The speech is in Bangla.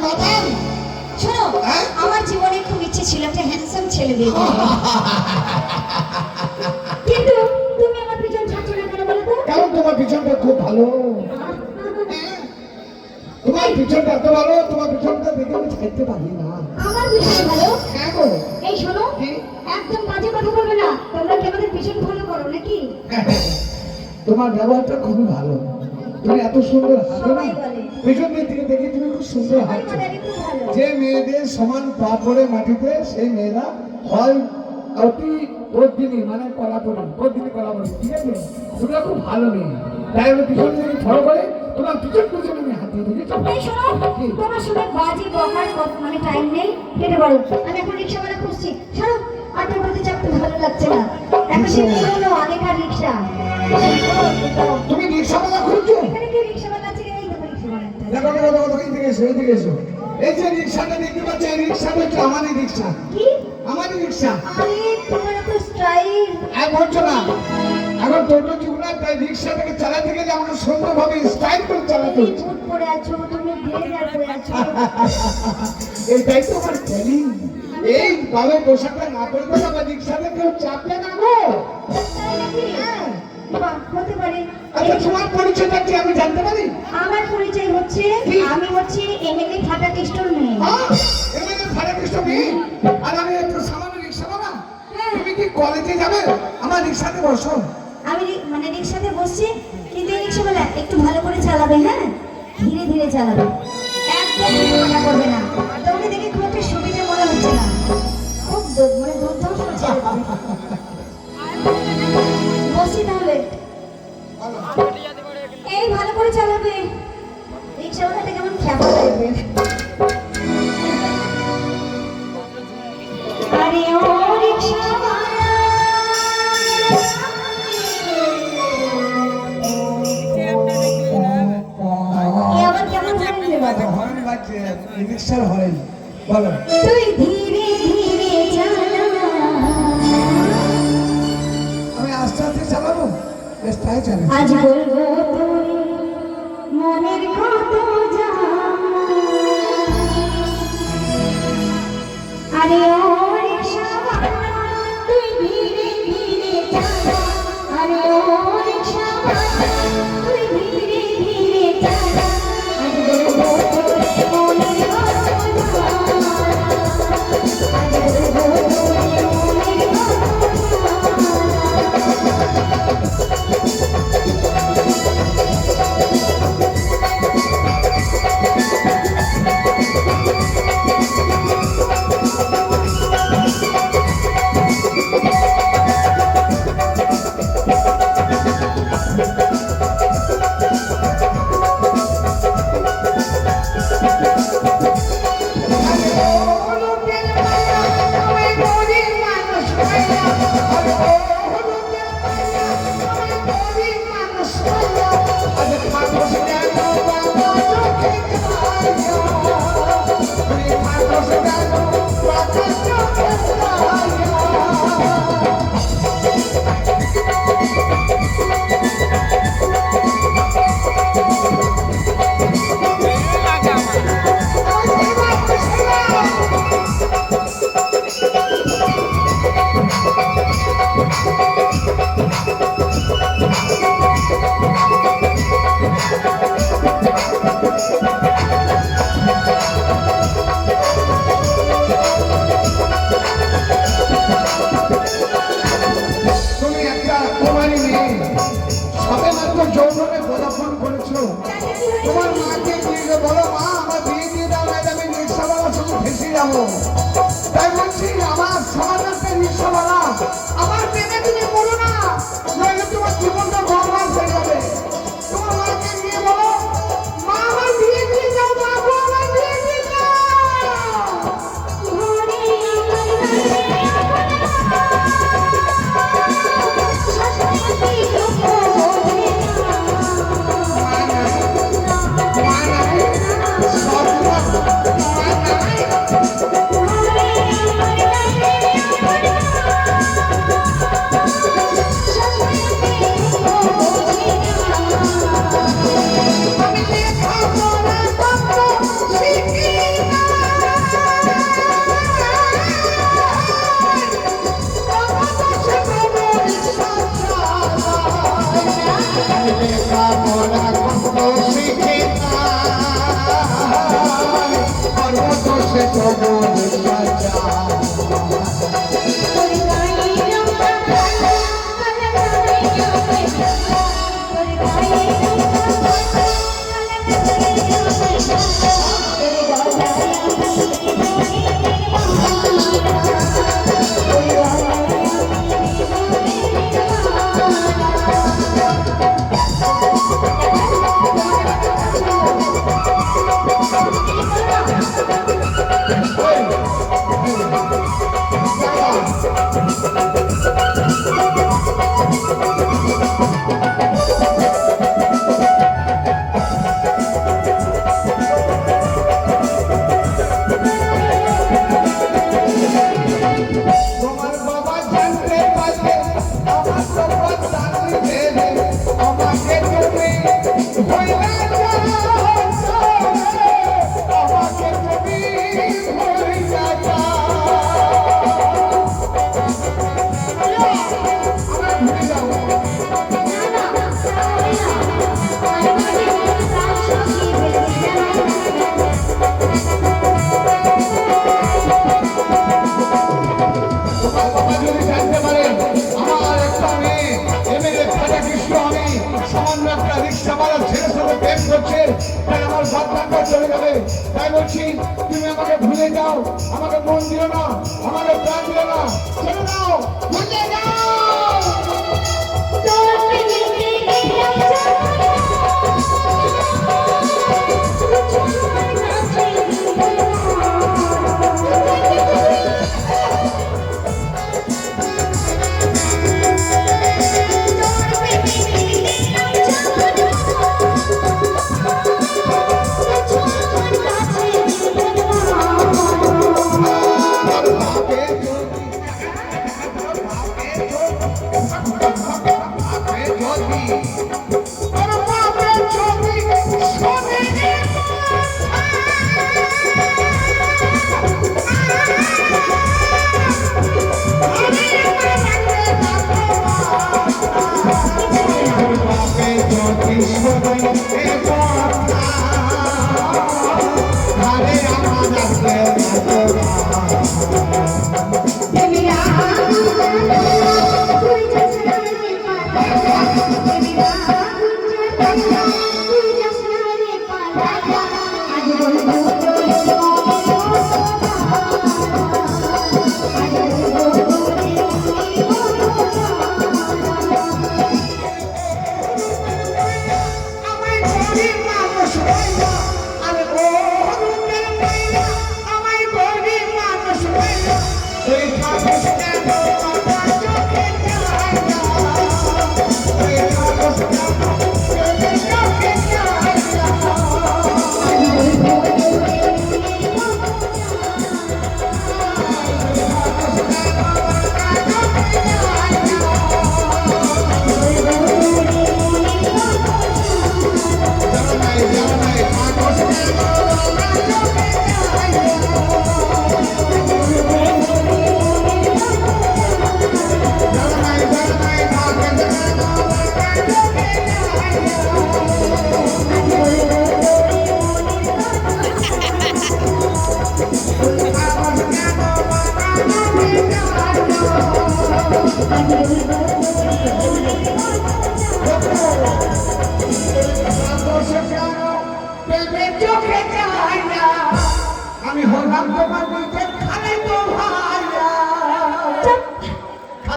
মাতাল। শোনো, আমার জীবনে খুব ইচ্ছে ছিল একটা হ্যান্ডসাম ছেলে বিয়ে করবো, কিন্তু তুমি আমার পিছন ছাড়ছো না কেন বলো তো? কারণ তোমার পিছনটা খুব ভালো, তোমার পিছনটা এত ভালো, তোমার পিছনটা দেখে আমি ছাড়তে পারি না। আমার পিছন ভালো? হ্যাঁ গো। এই শোনো, একদম বাজে কথা বলবে না, তোমরা কি আমাদের পিছন ফলো করো নাকি? তোমার ব্যবহারটা খুবই ভালো, তুমি এত সুন্দর হাসো না, পিছন দিক থেকে দেখি তুমি খুব সুন্দর হাসছো। যে মেয়েদের সমান পা পড়ে মাটিতে সেই মেয়েরা হয় অতি প্রতিদিনই মানে কলাপড়ি, প্রতিদিনই কলাপড়ি, ঠিক আছে? তোমরা খুব ভালো মেয়ে, তাই আমি পিছন থেকে ফলো করে তোমার পিছন পিছন আমি হাত দিয়ে দিই। এই শোনো, তোমার সঙ্গে বাজে বকার মানে টাইম নেই, কেটে বলো। আমি এখন রিক্সাওয়ালা খুঁজছি, ছাড়ো, আটে বলতে চাপতে ভালো লাগছে না, এখন সে পুরোনো আগেকার রিক্সা। তুমি রিক্সাওয়ালা খুঁজছো? এখানে কি রিক্সাওয়ালা আছে? এই দেখো রিক্সাওয়ালা। দেখো দেখো দেখো, এদিকে এসো, এদিকে এসো। এই যে রিক্সাটা দেখতে পাচ্ছ, এই রিক্সাটা হচ্ছে আমারই রিক্সা। কি? আমারই রিক্সা। আরে তোমার তো স্টাইল। আর বলছো না, এখন টোটো যুগ না, তাই রিক্সাটাকে চালাতে গেলে আমাকে সুন্দরভাবে স্টাইল করে চালাতে হচ্ছে। বুট পরে আছো তুমি, ব্লেজার পরে আছো। এইটাই তো আমার ট্রেনিং। এই ভাবে পোশাকটা না পরলে আমার রিক্সাতে কেউ চাপবে না গো। তাই নাকি? হ্যাঁ, বাহ, হতে পারে। আচ্ছা, তোমার পরিচয়টা কি আমি জানতে পারি? আমার পরিচয় হচ্ছে, আমি হচ্ছে এমএলএ ফাটা কেষ্টর মেয়ে। এমএলএ ফাটা কেষ্টর মেয়ে? আর আমি একটু সামান্য রিক্সাওয়ালা। হ্যাঁ। তুমি কি কলেজে যাবে? আমার রিক্সাতে বসো। আমি মানে রিক্সাতে বসছি, কিন্তু এই রিক্সাওয়ালা একটু ভালো করে চালাবে, হ্যাঁ, ধীরে ধীরে চালাবে, একদম ঝামেলা করবে না। তোকে দেখে খুব একটা সুবিধা মনে হচ্ছে না, খুব মানে দুর্ধর্ষ ছেলে তুমি। বসছি তাহলে, এই ভালো করে চালাবে। রিক্সাওয়ালাটা কেমন খ্যাপা টাইপের। আরে ও রিক্সাওয়ালা, আবার কেমন হয়েছে বাবা? হর্ন বাজছে, রিক্সার হর্ন। বলো। তুই ধীরে ধীরে চালা। আমি আস্তে আস্তে চালাবো, বেশ তাই চালাবো। আজ বলবো তোর মনের কত জ্বালা। আরে ও রিক্সাওয়ালা, তুই ধীরে ধীরে চালা। আরে ও রিক্সাওয়ালা, তুই ধীরে ধীরে চালা। আজ বলবো তোর মনের কত জ্বালা। আজ বলবো তোর মনের কত তুমি একটা কুমারী মেয়ে, সবে মাত্র যৌবনে পদার্পণ করেছো। তোমার মাকে গিয়ে বলো, মা আমার বিয়ে দিয়ে দাও, না আমি রিক্সাওয়ালা শুধু ফেসে যাবো। তাই বলছি, আমার সমাজ একটা রিক্সাওয়ালা, আমার প্রেমে তুমি করো না, নইলে তোমার জীবনটা বরবাদ হয়ে যাবে। তোমার মাকে গিয়ে বলো, মা আমার বিয়ে দিয়ে দাও, মা গো আমার বিয়ে দিয়ে দাও। তুমি আমাকে ভুলে যাও, আমাকে মন দিও না, আমাকে প্রাণ দিও না, ছেড়ে দাও, ভুলে যাও। তোর প্রেমেতে দিলাম আমি হলাম তোমার নিজের খালে তো